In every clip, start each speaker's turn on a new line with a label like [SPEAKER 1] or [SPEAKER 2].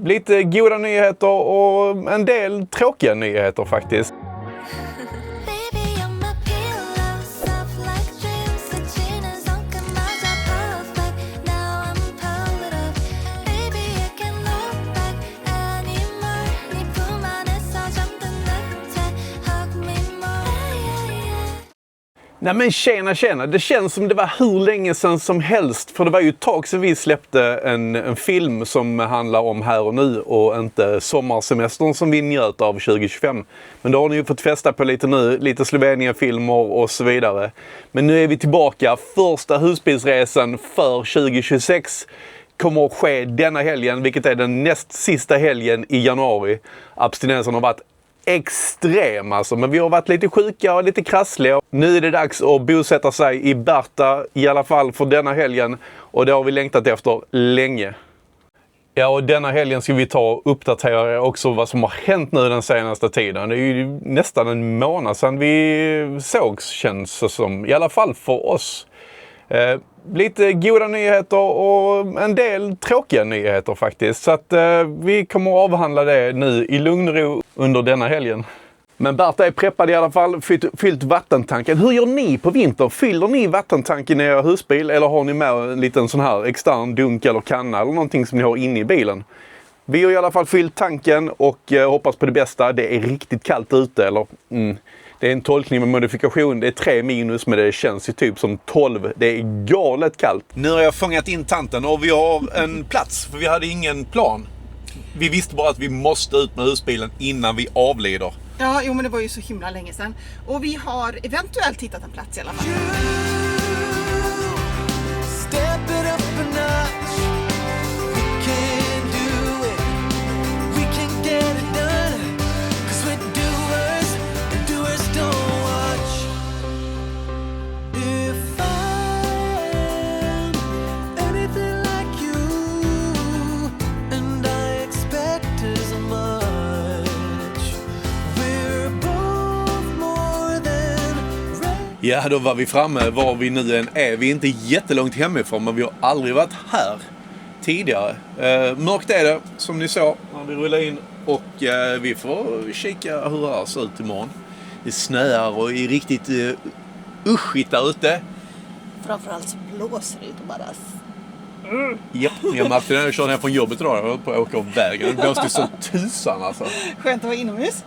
[SPEAKER 1] lite goda nyheter och en del tråkiga nyheter faktiskt. Nej men tjena. Det känns som det var hur länge sedan som helst. För det var ju ett tag sedan vi släppte en film som handlar om här och nu och inte sommarsemestern som vi njöt av 2025. Men då har ni ju fått festa på lite nu, lite Slovenien-filmer och så vidare. Men nu är vi tillbaka. Första husbilsresan för 2026 kommer att ske denna helgen, vilket är den näst sista helgen i januari. Abstinensen har varit extrem alltså, men vi har varit lite sjuka och lite krassliga. Nu är det dags att bosätta sig i Berta, i alla fall för denna helgen, och det har vi längtat efter länge. Ja, och denna helgen ska vi ta och uppdatera också vad som har hänt nu den senaste tiden. Det är ju nästan en månad sedan vi sågs, känns det som, i alla fall för oss. Lite goda nyheter och en del tråkiga nyheter faktiskt. Så att vi kommer att avhandla det nu i lugn och ro under denna helgen. Men Berta är preppad i alla fall, fyllt vattentanken. Hur gör ni på vinter? Fyller ni vattentanken i er husbil eller har ni med en liten sån här extern dunk eller kanna eller någonting som ni har inne i bilen? Vi har i alla fall fyllt tanken och hoppas på det bästa. Det är riktigt kallt ute, eller det är en tolkning med modifikation. Det är 3 minus, men det känns ju typ som 12. Det är galet kallt. Nu har jag fångat in tanten och vi har en plats, för vi hade ingen plan. Vi visste bara att vi måste ut med husbilen innan vi avlider.
[SPEAKER 2] Ja, men det var ju så himla länge sedan. Och vi har eventuellt hittat en plats i alla fall.
[SPEAKER 1] Ja, då var vi framme var vi nu än är. Vi är inte jättelångt hemifrån, men vi har aldrig varit här tidigare. Mörkt är det, som ni såg när vi rullade in. Och vi får kika hur det här ser ut imorgon. Det snöar och är riktigt uschigt där ute.
[SPEAKER 2] Framförallt så blåser det inte bara.
[SPEAKER 1] Japp, jag märkte när jag körde här från jobbet idag. Jag höll på att åka av vägen. Det blåste så tusan alltså.
[SPEAKER 2] Skönt att vara inomhus.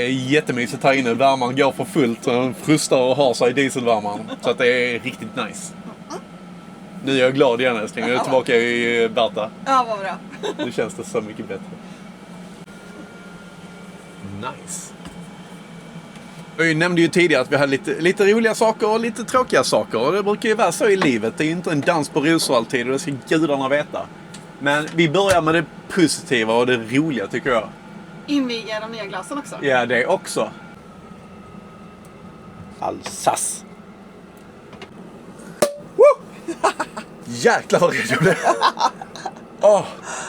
[SPEAKER 1] Jättemysigt här inne. Värmaren går för fullt. Den frustar och har sig i dieselvärmaren. Så att det är riktigt nice. Nu är jag glad igen älskling. Jag är tillbaka i Berta.
[SPEAKER 2] Ja, vad bra.
[SPEAKER 1] Nu känns det så mycket bättre. Nice. Jag nämnde ju tidigare att vi hade lite roliga saker och lite tråkiga saker. Och det brukar ju vara så i livet. Det är ju inte en dans på rosor alltid och det ska gudarna veta. Men vi börjar med det positiva och det roliga tycker jag.
[SPEAKER 2] Inviga de nya glasen också.
[SPEAKER 1] Ja, det också. Alsace. Jäklar vad rädd jag blev.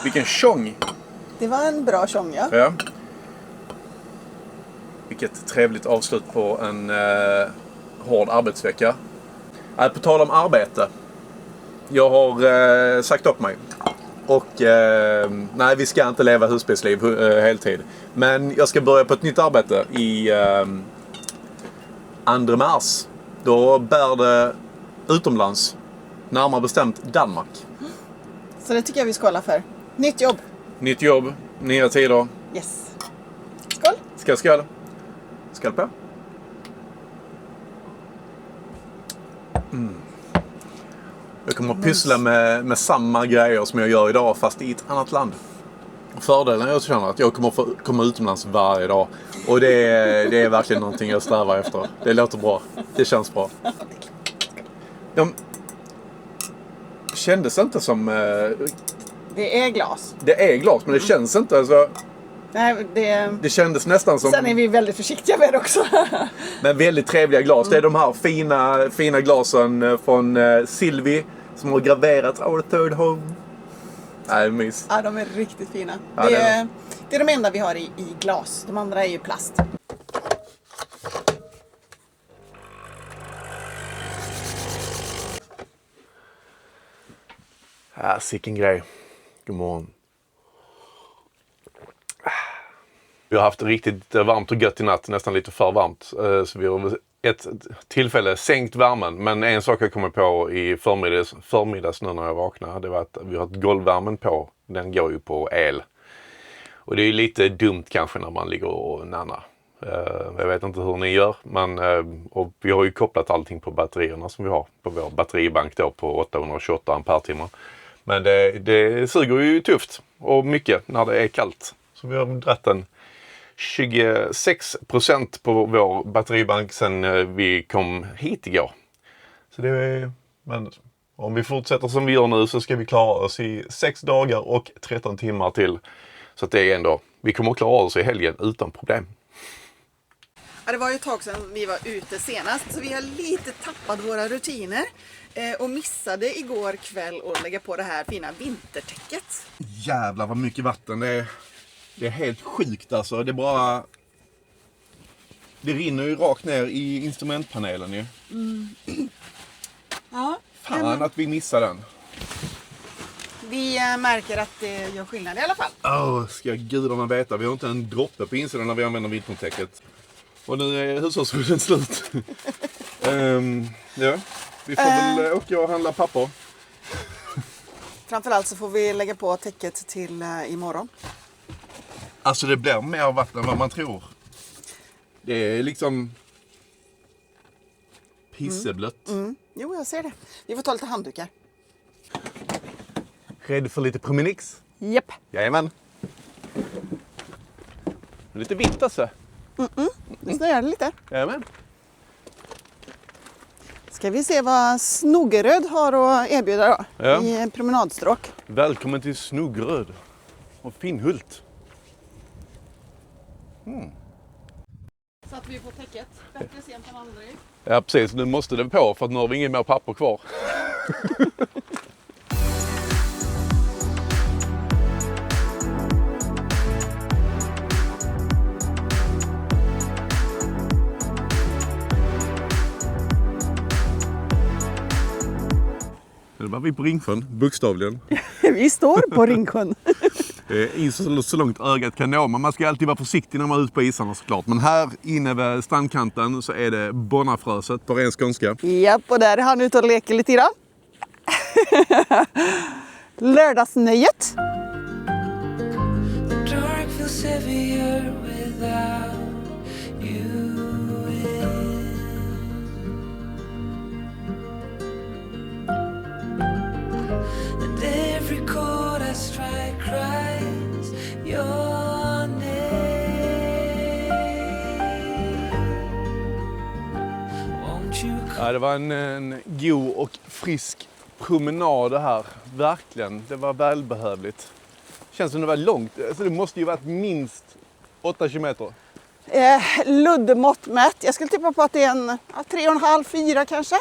[SPEAKER 1] Vilken tjong.
[SPEAKER 2] Det var en bra tjong, ja.
[SPEAKER 1] Ja. Vilket trevligt avslut på en hård arbetsvecka. På tal om arbete. Jag har sagt upp mig. Och nej, vi ska inte leva husbilsliv heltid. Men jag ska börja på ett nytt arbete i 2 mars. Då bär det utomlands. Närmare bestämt Danmark.
[SPEAKER 2] Så det tycker jag vi ska hålla för. Nytt jobb.
[SPEAKER 1] Nytt jobb, nya tider.
[SPEAKER 2] Yes. Skål.
[SPEAKER 1] Skål. Skål på. Jag kommer att pyssla med samma grejer som jag gör idag fast i ett annat land. Fördelen är att jag känner att jag kommer få komma utomlands varje dag. Och det är verkligen någonting jag strävar efter. Det låter bra. Det känns bra. De kändes inte som...
[SPEAKER 2] Det är glas.
[SPEAKER 1] Det är glas, men det känns inte alltså...
[SPEAKER 2] Nej,
[SPEAKER 1] det kändes nästan som...
[SPEAKER 2] Sen är vi väldigt försiktiga med det också.
[SPEAKER 1] Men väldigt trevliga glas. Det är de här fina glasen från Silvi som har graverat Our Third Home. Nej, mys.
[SPEAKER 2] Ja, de är riktigt fina.
[SPEAKER 1] Ja,
[SPEAKER 2] det är de enda vi har i glas. De andra är ju plast.
[SPEAKER 1] Ja, sicken grej. God morgon. Vi har haft det riktigt varmt och gött i natt, nästan lite för varmt. Så vi har ett tillfälle sänkt värmen. Men en sak jag kommer på i förmiddags nu när jag vaknade, det var att vi har ett golvvärmen på. Den går ju på el. Och det är ju lite dumt kanske när man ligger och nannar. Jag vet inte hur ni gör, men och vi har ju kopplat allting på batterierna som vi har på vår batteribank då på 828 ampere-timmar. Men det suger ju tufft och mycket när det är kallt. Så vi har dratt en 26% på vår batteribank sen vi kom hit igår. Så det är, men om vi fortsätter som vi gör nu så ska vi klara oss i 6 dagar och 13 timmar till. Så att det är ändå, vi kommer att klara oss i helgen utan problem.
[SPEAKER 2] Ja, det var ju ett tag sedan vi var ute senast, så vi har lite tappat våra rutiner och missade igår kväll att lägga på det här fina vintertäcket.
[SPEAKER 1] Jävlar vad mycket vatten, det är helt sjukt alltså. Det bara, det rinner ju rakt ner i instrumentpanelen ju.
[SPEAKER 2] Ja,
[SPEAKER 1] Fan att vi missade den.
[SPEAKER 2] vi märker att det gör skillnad i alla fall.
[SPEAKER 1] Ska gudarna veta, vi har inte en droppe på insidan när vi använder vintertäcket. Och nu är hushållsskydden slut. Ja, vi får väl åka och handla papper.
[SPEAKER 2] Framförallt så får vi lägga på täcket till imorgon.
[SPEAKER 1] Alltså det blir mer vatten än vad man tror. Det är liksom pisseblött.
[SPEAKER 2] Jo, jag ser det. Vi får ta lite handdukar.
[SPEAKER 1] Redo för lite promenix?
[SPEAKER 2] Japp.
[SPEAKER 1] Jajamän. Lite vitt alltså.
[SPEAKER 2] Det snöar lite.
[SPEAKER 1] Jajamän.
[SPEAKER 2] Ska vi se vad Snoggeröd har att erbjuda då,
[SPEAKER 1] Ja.
[SPEAKER 2] i promenadstråk.
[SPEAKER 1] Välkommen till Snoggeröd och Finnhult.
[SPEAKER 2] Satt vi på täcket. Bättre sent än aldrig.
[SPEAKER 1] Ja precis, nu måste det på för att nu har vi ingen mer papper kvar. Det var vi på Ringsjön, bokstavligen.
[SPEAKER 2] Vi står på Ringsjön.
[SPEAKER 1] Is så långt ögat kan nå, men man ska alltid vara försiktig när man är ute på isarna såklart. Men här inne vid strandkanten så är det Bonnafröset på ren skånska.
[SPEAKER 2] Japp, och där är han ute och leker lite grann. Lördagsnöjet.
[SPEAKER 3] The dark feels heavier without you in. And every chord I strike cries your name. Won't you come?
[SPEAKER 1] Ja, det var en god och frisk promenad det här. Verkligen, det var välbehövligt. Känns som det var långt. Alltså det måste ju varit minst 8 kilometer.
[SPEAKER 2] Luddmått mätt. Jag skulle tippa på att det är en 3,5-4 kanske.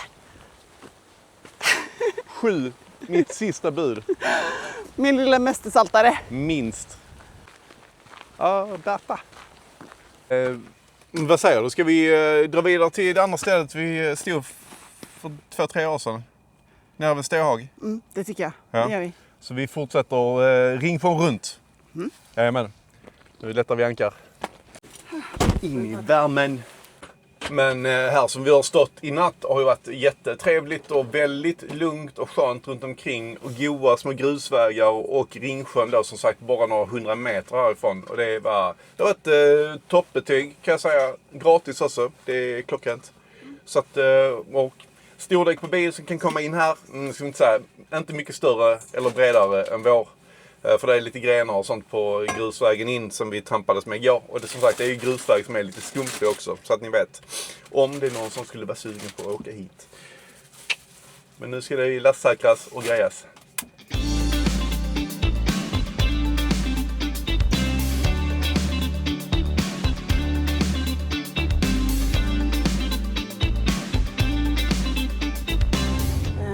[SPEAKER 1] 7, mitt sista bud.
[SPEAKER 2] Min lilla mästersaltare.
[SPEAKER 1] Minst. Ja, Berta. Vad säger du? Ska vi dra vidare till det andra stället vi stod för 2-3 år sedan? Nere vid Ståhag.
[SPEAKER 2] Det tycker jag.
[SPEAKER 1] Ja.
[SPEAKER 2] Det gör vi.
[SPEAKER 1] Så vi fortsätter Ringsjön runt. Jajamän. Nu lättar vi ankar. In i värmen. Men här som vi har stått i natt har ju varit jättetrevligt och väldigt lugnt och skönt runt omkring. Och goa små grusvägar och Ringsjön då som sagt bara några 100 meter härifrån. Och det var ett toppbetyg kan jag säga. Gratis också. Det är klockrent. Så att, och stordäck på bil som kan komma in här. Ska vi inte säga, inte mycket större eller bredare än vår. För det är lite grenar och sånt på grusvägen in som vi trampades med igår. Och det som sagt det är ju grusväg som är lite skumpig också. Så att ni vet om det är någon som skulle vara sugen på att åka hit. Men nu ska det lastsäkras och grejas.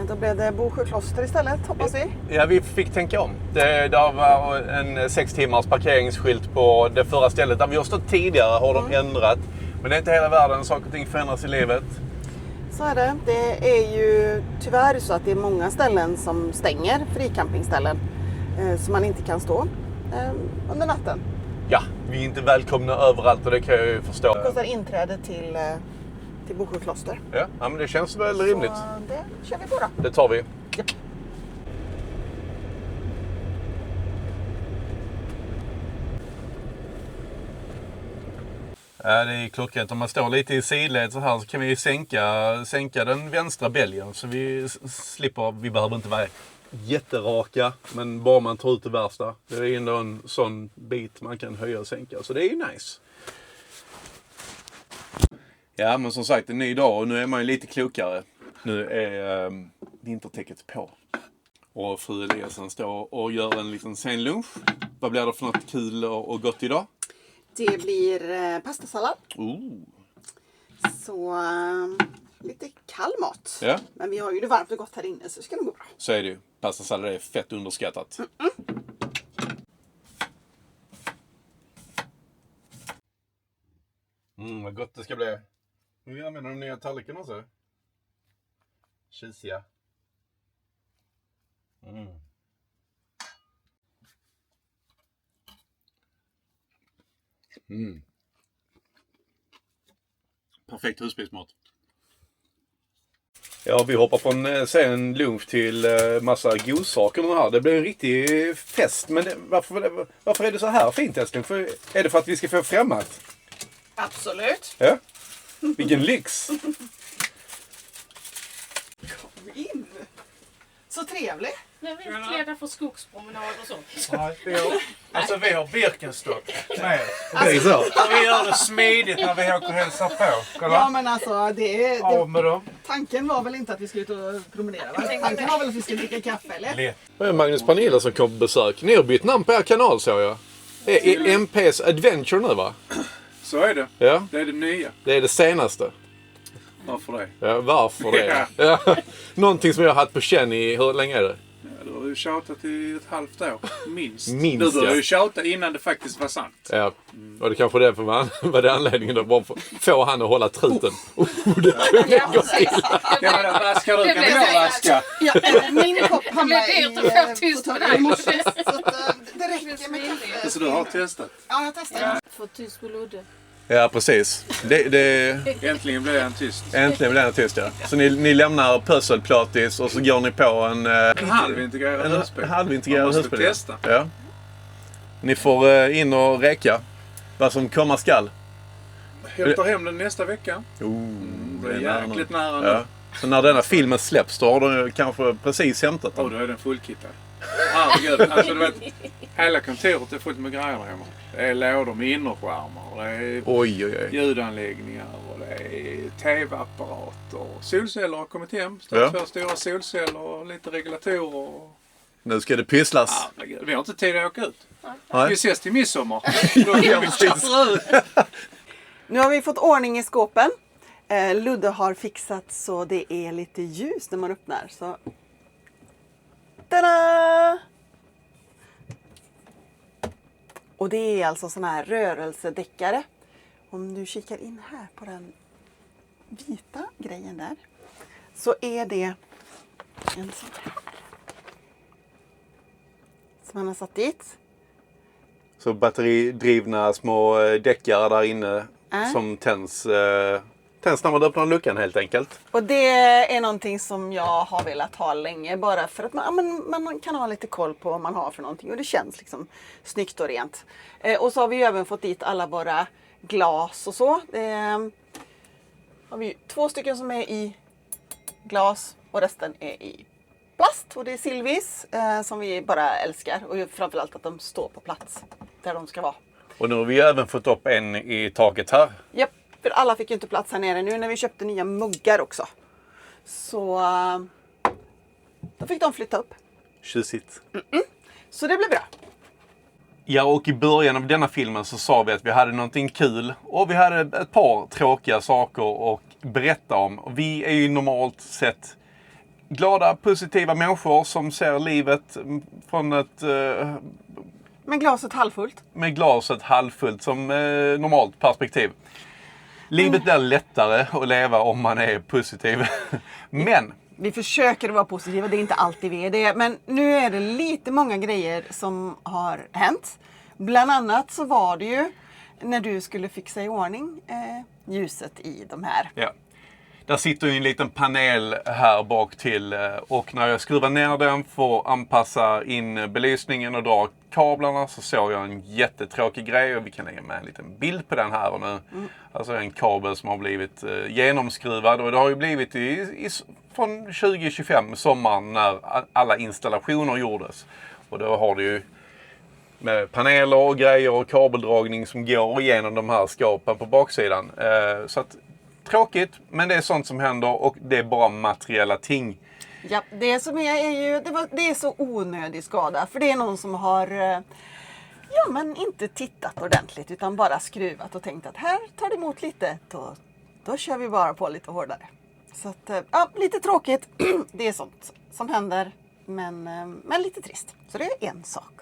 [SPEAKER 2] Då blev det Bosjökloster istället, hoppas vi.
[SPEAKER 1] Ja, vi fick tänka om. Det var en 6 timmars parkeringsskylt på det förra stället. Där vi har stått tidigare har de ändrat. Men det är inte hela världen. Saker och ting förändras i livet.
[SPEAKER 2] Så är det. Det är ju tyvärr så att det är många ställen som stänger, fricampingställen, så man inte kan stå under natten.
[SPEAKER 1] Ja, vi är inte välkomna överallt och det kan jag ju förstå.
[SPEAKER 2] Det kostar inträde till Boksjö kloster.
[SPEAKER 1] Ja, men det känns väl rimligt.
[SPEAKER 2] Så det kör vi på då.
[SPEAKER 1] Det tar vi.
[SPEAKER 2] Japp.
[SPEAKER 1] Ja, det är klockrent. Om man står lite i sidled så här så kan vi sänka den vänstra bälgen så vi slipper, vi behöver inte vara jätteraka, men bara man tar ut det värsta. Det är ändå en sån bit man kan höja och sänka, så det är ju nice. Ja, men som sagt, en ny dag och nu är man ju lite klokare. Nu är vintertäcket på. Och fru Eliasson står och gör en liten sen lunch. Vad blir det för något kul och gott idag?
[SPEAKER 2] Det blir pastasallad. Så lite kall mat.
[SPEAKER 1] Ja.
[SPEAKER 2] Men vi har ju det varmt och gott här inne så det ska nog gå bra.
[SPEAKER 1] Så är det ju. Pastasallad är fett underskattat. Vad gott det ska bli. Vi använder de nya tallrikarna också. Kisiga. Perfekt husbilsmat. Ja, vi hoppar från sen lunch till massa godsaker nu här. Det blir en riktig fest. Men varför är det så här fint, älskling? Är det för att vi ska få främmat?
[SPEAKER 2] Absolut.
[SPEAKER 1] Ja. Vilken lyx.
[SPEAKER 2] Kom in. Så trevligt.
[SPEAKER 4] Nej, vi är klädda för skogspromenad och sånt.
[SPEAKER 5] Nej, vi har Birkenstock med.
[SPEAKER 1] Det är så.
[SPEAKER 5] Och vi gör det smidigt när vi åker och hälsar på. Kolla.
[SPEAKER 2] Ja men alltså
[SPEAKER 5] Av med dem.
[SPEAKER 2] tanken var väl inte att vi skulle ut och promenera va? Tanken var väl att vi skulle dricka kaffe eller?
[SPEAKER 5] Lätt.
[SPEAKER 1] Det är Magnus Pernilla som kom på besök. Ni har bytt namn på er kanal, så jag. Det är MP's Adventure nu, va?
[SPEAKER 5] Så är det.
[SPEAKER 1] Ja.
[SPEAKER 5] Det är det nya.
[SPEAKER 1] Det är det senaste.
[SPEAKER 5] Varför det?
[SPEAKER 1] Ja, varför det? Ja. Någonting som jag har haft på känn i, hur länge är det?
[SPEAKER 5] Ja, du har ju tjatat i ett halvt år. Minst.
[SPEAKER 1] Minst,
[SPEAKER 5] Du började
[SPEAKER 1] ja.
[SPEAKER 5] ju tjata innan det faktiskt var sant.
[SPEAKER 1] Ja, och det kanske därför var det anledningen då. Bara få han att hålla truten. Det kunde gå till.
[SPEAKER 5] Ja, men vaskar du kan du väl vaska.
[SPEAKER 2] Ja, min kopp hamnade
[SPEAKER 4] Det blir dyrt att få tyst med dig.
[SPEAKER 2] i morse. Så att, det räcker med kaffe.
[SPEAKER 5] Så du har testat?
[SPEAKER 2] Ja, jag testade.
[SPEAKER 4] Få tyst på Ludde.
[SPEAKER 1] Ja, precis.
[SPEAKER 5] Äntligen blev han tyst.
[SPEAKER 1] Äntligen blir det tyst, ja. Så ni lämnar pusselplatis och så går ni på en
[SPEAKER 5] Halvintegrerad husbil.
[SPEAKER 1] halvintegrerad
[SPEAKER 5] Man måste
[SPEAKER 1] husbil.
[SPEAKER 5] testa.
[SPEAKER 1] Ja. Ni får in och räcka vad som komma skall.
[SPEAKER 5] Hämtar hem den nästa vecka. Det är jäkligt nära nu.
[SPEAKER 1] Ja. Så när denna filmen släpps då har du kanske precis hämtat
[SPEAKER 5] Och
[SPEAKER 1] den.
[SPEAKER 5] då är den fullkittad. Herregud, alltså du vet, hela kontoret är fullt med grejer där hemma. Det är lådor med innerskärmar, det är
[SPEAKER 1] Oj.
[SPEAKER 5] ljudanläggningar och det är tv-apparater. Solceller har kommit hem.
[SPEAKER 1] Ja.
[SPEAKER 5] 2 stora solceller och lite regulatorer. Och...
[SPEAKER 1] Nu ska det pysslas.
[SPEAKER 5] Herregud, vi har inte tid att åka ut.
[SPEAKER 1] Nej.
[SPEAKER 5] Vi ses till midsommar. Då kommer vi köra ut.
[SPEAKER 2] Nu har vi fått ordning i skåpen. Ludde har fixat så det är lite ljus när man öppnar. Så... Tada! Och det är alltså såna här rörelsedäckare. Om du kikar in här på den vita grejen där. Så är det en sån här. Som man har satt dit.
[SPEAKER 1] Så batteridrivna små däckare där inne som tänds när man öppnar luckan helt enkelt.
[SPEAKER 2] Och det är någonting som jag har velat ha länge. Bara för att man kan ha lite koll på vad man har för någonting. Och det känns liksom snyggt och rent. Och så har vi ju även fått dit alla våra glas och så. Har vi 2 stycken som är i glas och resten är i plast. Och det är Silvis som vi bara älskar. Och framförallt att de står på plats där de ska vara.
[SPEAKER 1] Och nu har vi även fått upp en i taket här.
[SPEAKER 2] Japp, för alla fick ju inte plats här nere nu när vi köpte nya muggar också. Så då fick de flytta upp.
[SPEAKER 1] Tjusigt.
[SPEAKER 2] Så det blev bra.
[SPEAKER 1] Ja, och i början av denna filmen så sa vi att vi hade någonting kul. Och vi hade ett par tråkiga saker att berätta om. Och vi är ju normalt sett glada, positiva människor som ser livet från ett...
[SPEAKER 2] Men glaset halvfullt.
[SPEAKER 1] med glaset halvfullt som normalt perspektiv. Livet blir lättare att leva om man är positiv. Men
[SPEAKER 2] Vi försöker att vara positiva, det är inte alltid vi är det. Men nu är det lite många grejer som har hänt. Bland annat så var det ju när du skulle fixa i ordning ljuset i de här.
[SPEAKER 1] Ja. Där sitter ju en liten panel här bak till och när jag skruvar ner den för att anpassa in belysningen och dra kablarna så såg jag en jättetråkig grej och vi kan lägga med en liten bild på den här och nu. Alltså en kabel som har blivit genomskruvad och det har ju blivit från 2025 sommaren när alla installationer gjordes. Och då har det ju med paneler och grejer och kabeldragning som går igenom de här skapen på baksidan. Så att tråkigt, men det är sånt som händer och det är bara materiella ting.
[SPEAKER 2] Ja, det som är ju, det är så onödig skada. För det är någon som har men inte tittat ordentligt utan bara skruvat och tänkt att här tar det emot lite. Då kör vi bara på lite hårdare. Så att, lite tråkigt. Det är sånt som händer, men lite trist. Så det är en sak.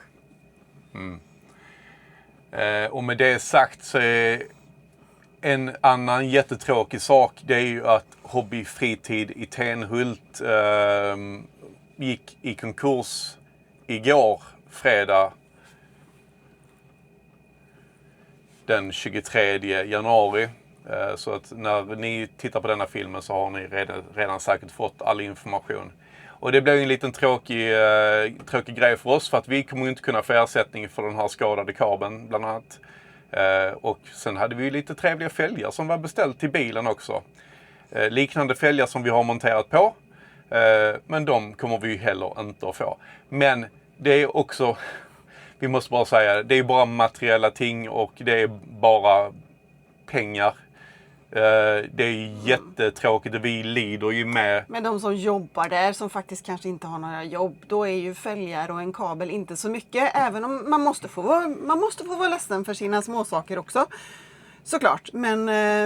[SPEAKER 1] Och med det sagt så är en annan jättetråkig sak det är ju att Hobbyfritid i Tenhult gick i konkurs igår, fredag den 23 januari. Så att när ni tittar på denna filmen så har ni redan säkert fått all information. Och det blev en liten tråkig grej för oss för att vi kommer inte kunna få ersättning för den här skadade kabeln bland annat. Och sen hade vi ju lite trevliga fälgar som var beställt till bilen också. Liknande fälgar som vi har monterat på. Men de kommer vi ju heller inte att få. Men det är också, vi måste bara säga, det är bara materiella ting och det är bara pengar. Det är jättetråkigt och vi lider ju med.
[SPEAKER 2] Men de som jobbar där som faktiskt kanske inte har några jobb, då är ju fälgar och en kabel inte så mycket. Även om man måste få vara ledsen för sina småsaker också. Såklart, men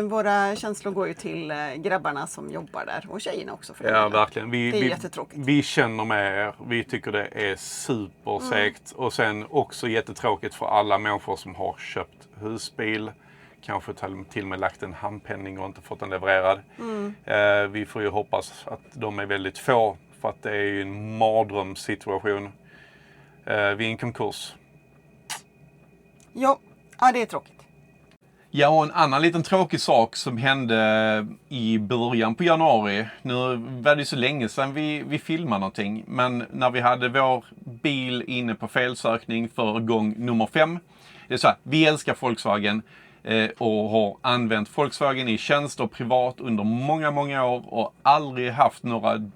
[SPEAKER 2] våra känslor går ju till grabbarna som jobbar där och tjejerna också. För
[SPEAKER 1] ja, verkligen.
[SPEAKER 2] Det är jättetråkigt.
[SPEAKER 1] Vi känner med er. Vi tycker det är supersegt. Och sen också jättetråkigt för alla människor som har köpt husbil. Kanske till och med lagt en handpenning och inte fått den levererad. Vi får ju hoppas att de är väldigt få. För att det är ju en mardrömssituation vid en konkurs.
[SPEAKER 2] Ja, det är tråkigt.
[SPEAKER 1] Ja, och en annan liten tråkig sak som hände i början på januari. Nu var det så länge sedan vi filmade någonting. Men när vi hade vår bil inne på felsökning för gång nummer 5. Det är så här, vi älskar Volkswagen och har använt Volkswagen i tjänst och privat under många, många år och aldrig haft några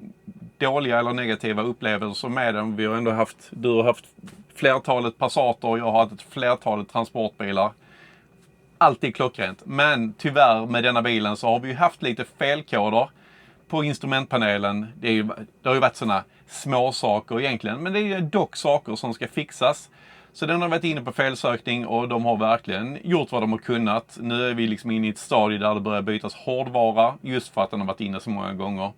[SPEAKER 1] dåliga eller negativa upplevelser med den. Vi har ändå du har haft flertalet Passater och jag har haft ett flertalet transportbilar. Alltid klockrent. Men tyvärr med denna bilen så har vi haft lite felkoder på instrumentpanelen. Det har ju varit sådana små saker egentligen. Men det är dock saker som ska fixas. Så den har varit inne på felsökning och de har verkligen gjort vad de har kunnat. Nu är vi liksom inne i ett stadie där det börjar bytas hårdvara. Just för att den har varit inne så många gånger.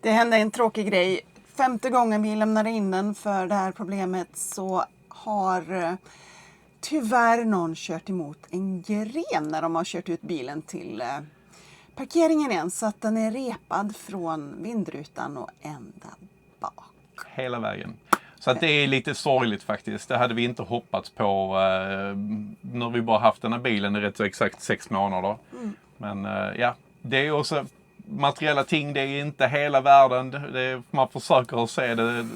[SPEAKER 2] Det hände en tråkig grej. 5:e gången vi lämnade in den för det här problemet så har tyvärr någon kört emot en gren när de har kört ut bilen till parkeringen igen. Så att den är repad från vindrutan och ända bak.
[SPEAKER 1] Hela vägen. Så att det är lite sorgligt faktiskt. Det hade vi inte hoppats på när vi bara haft den här bilen i rätt så exakt 6 månader. Men ja, det är också materiella ting. Det är inte hela världen. Man försöker att se det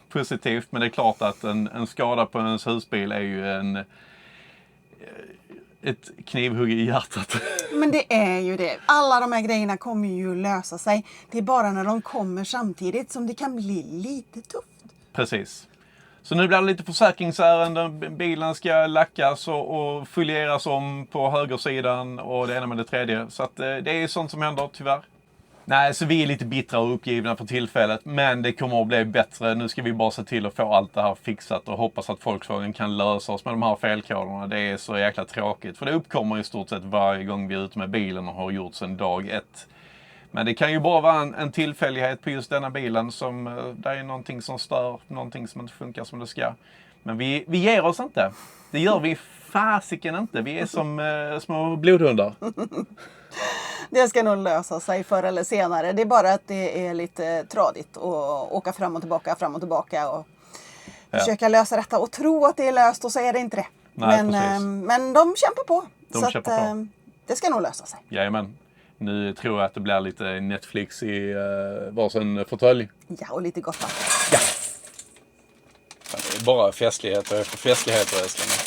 [SPEAKER 1] positivt. Men det är klart att en skada på ens husbil är ju ett knivhugg i hjärtat.
[SPEAKER 2] Men det är ju det. Alla de här grejerna kommer ju lösa sig. Det är bara när de kommer samtidigt som det kan bli lite tufft.
[SPEAKER 1] Precis. Så nu blir det lite försäkringsärenden. Bilen ska lackas och folieras om på högersidan och det ena med det tredje. Så att det är sånt som händer tyvärr. Nej, så vi är lite bittra och uppgivna för tillfället. Men det kommer att bli bättre. Nu ska vi bara se till att få allt det här fixat och hoppas att Volkswagen kan lösa oss med de här felkoderna. Det är så jäkla tråkigt. För det uppkommer i stort sett varje gång vi är ute med bilen och har gjort sedan dag 1. Men det kan ju bara vara en tillfällighet på just denna bilen som det är någonting som stör, någonting som inte funkar som det ska. Men vi ger oss inte. Det gör vi fasiken inte. Vi är som små blodhundar.
[SPEAKER 2] Det ska nog lösa sig förr eller senare. Det är bara att det är lite tradigt att åka fram och tillbaka och försöka lösa detta och tro att det är löst och så är det inte det.
[SPEAKER 1] Nej, precis.
[SPEAKER 2] Men de kämpar på.
[SPEAKER 1] De kämpar på.
[SPEAKER 2] Det ska nog lösa sig.
[SPEAKER 1] Jajamän. Nu tror jag att det blir lite Netflix i varsin fåtölj.
[SPEAKER 2] Ja, och lite gott vatten.
[SPEAKER 1] Ja. Det är bara festligheter efter festligheter, älsklingar.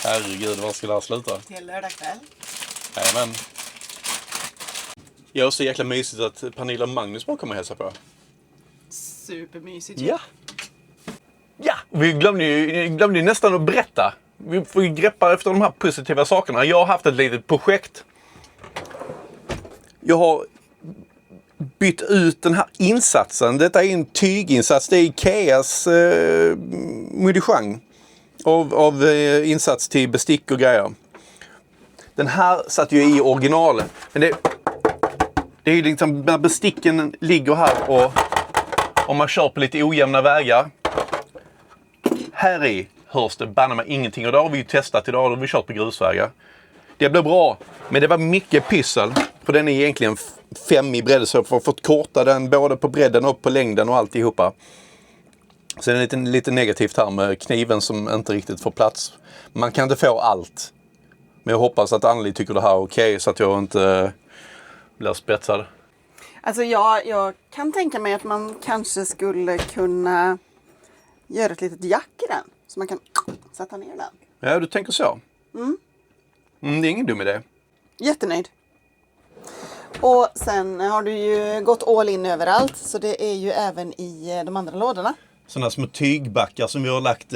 [SPEAKER 1] Herregud, var ska det här sluta?
[SPEAKER 2] Till lördag kväll.
[SPEAKER 1] Jajamän. Ja, så jäkla mysigt att Pernilla och Magnus bara kommer hälsa på.
[SPEAKER 2] Supermysigt.
[SPEAKER 1] Ja. Ja, vi glömde ju nästan att berätta. Vi får ju greppa efter de här positiva sakerna. Jag har haft ett litet projekt. Jag har bytt ut den här insatsen. Detta är en tyginsats. Det är Ikeas modichang av insats till bestick och grejer. Den här satt ju i originalet. Men det är ju liksom när besticken ligger här och om man kör på lite ojämna vägar. Här i hörs det banne mig ingenting. Och det har vi ju testat idag. Då har vi kört på grusvägar. Det blev bra. Men det var mycket pyssel. För den är egentligen 5 i bredd. Så jag har fått korta den både på bredden och på längden och alltihopa. Så det är lite negativt här med kniven som inte riktigt får plats. Man kan inte få allt. Men jag hoppas att Anneli tycker det här är okej. Så att jag inte blir spetsad.
[SPEAKER 2] Alltså jag kan tänka mig att man kanske skulle kunna göra ett litet jack i den. Så man kan sätta ner den.
[SPEAKER 1] Ja, du tänker så. Det är ingen dum idé.
[SPEAKER 2] Jättenöjd. Och sen har du ju gått all in överallt. Så det är ju även i de andra lådorna.
[SPEAKER 1] Sådana små tygbackar som vi har lagt.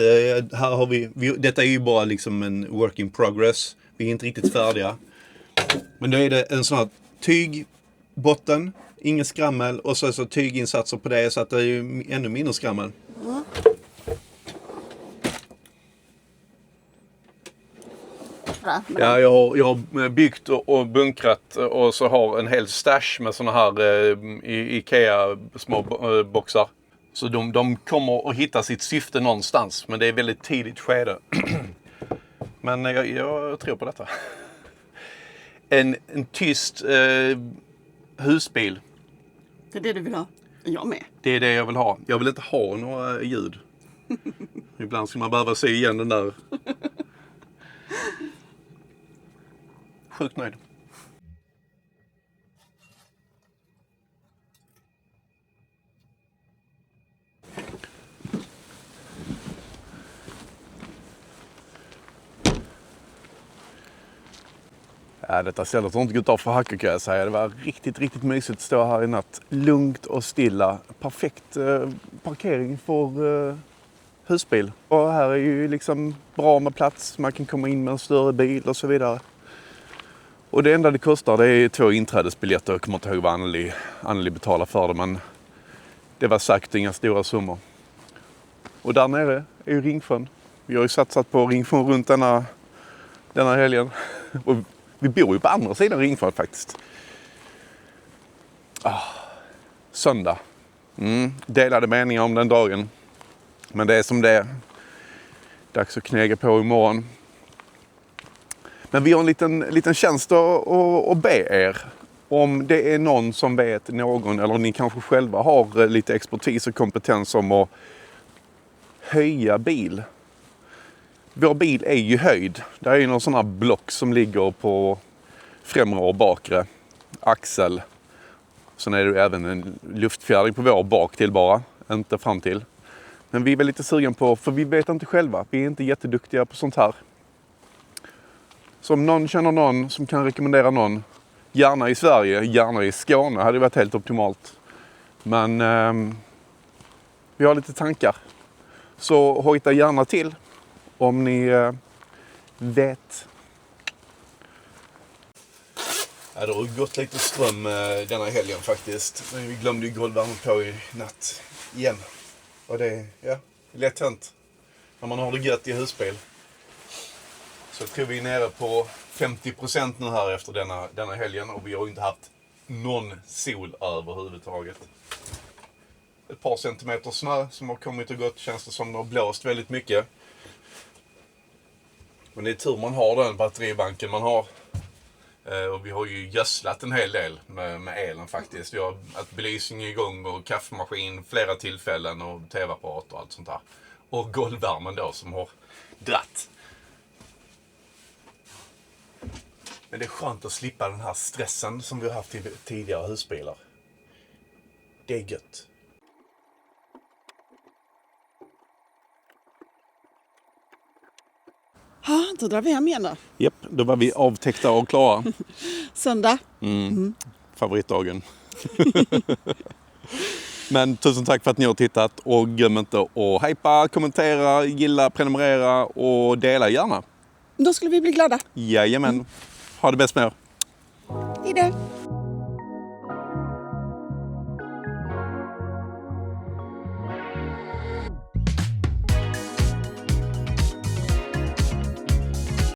[SPEAKER 1] Här har vi detta är ju bara liksom en work in progress. Vi är inte riktigt färdiga. Men då är det en sån här tygbotten. Ingen skrammel. Och så tyginsatser på det. Så att det är ju ännu mindre skrammel. Ja, jag har byggt och bunkrat och så har en hel stash med såna här Ikea små boxar. Så de kommer att hitta sitt syfte någonstans, men det är väldigt tidigt skede. Men jag tror på detta. En tyst husbil.
[SPEAKER 2] Det är det du vill ha? Jag med.
[SPEAKER 1] Det är det jag vill ha. Jag vill inte ha några ljud. Ibland ska man behöva se igen den där. Sjukt nöjd. Ja, detta stället har inte gått av för hacker kan jag säga. Det var riktigt mysigt att stå här i natt. Lugnt och stilla. Perfekt parkering för husbil. Och här är ju liksom bra med plats. Man kan komma in med en större bil och så vidare. Och det enda det kostar det är 2 inträdesbiljetter. Jag kommer inte ihåg vad Anneli betalar för det, men det var säkert inga stora summor. Och där nere är ju Ringsjön. Vi har ju satsat på Ringsjön runt denna helgen. Och vi bor ju på andra sidan Ringsjön faktiskt. Söndag. Delade meningar om den dagen. Men det är som det är. Dags att knäga på imorgon. Men vi har en liten tjänst att be er. Om det är någon som vet någon, eller ni kanske själva har lite expertis och kompetens om att höja bil. Vår bil är ju höjd. Det är ju någon sån här block som ligger på främre och bakre axel. Sen är det även en luftfjädring på vår bak till bara, inte fram till. Men vi är väl lite sugen på, för vi vet inte själva. Vi är inte jätteduktiga på sånt här. Så om någon känner någon som kan rekommendera någon, gärna i Sverige, gärna i Skåne, hade varit helt optimalt. Men vi har lite tankar. Så hojta gärna till om ni vet. Ja, det har gått lite ström denna helgen faktiskt. Men vi glömde ju golvvärmen på i natt igen. Och det är lätt hänt när man har det gött i husbil. Så jag tror vi är nere på 50% nu här efter denna helgen. Och vi har ju inte haft någon sol överhuvudtaget. Ett par centimeter snö som har kommit och gått, känns det som det har blåst väldigt mycket. Men det är tur man har den batteribanken man har. Och vi har ju gödslat en hel del med elen faktiskt. Vi har haft belysning igång och kaffemaskin flera tillfällen och tv-apparat och allt sånt där. Och golvvärmen då som har dratt. Men det är skönt att slippa den här stressen som vi har haft i tidigare husbilar. Det är gött.
[SPEAKER 2] Ja, då drar vi hem igen då.
[SPEAKER 1] Japp, då var vi avtäckta och klara.
[SPEAKER 2] Söndag.
[SPEAKER 1] Favoritdagen. Men tusen tack för att ni har tittat och glöm inte att hypa, kommentera, gilla, prenumerera och dela gärna.
[SPEAKER 2] Då skulle vi bli glada.
[SPEAKER 1] Jajamän. Ha det bäst med er.
[SPEAKER 2] Hej då.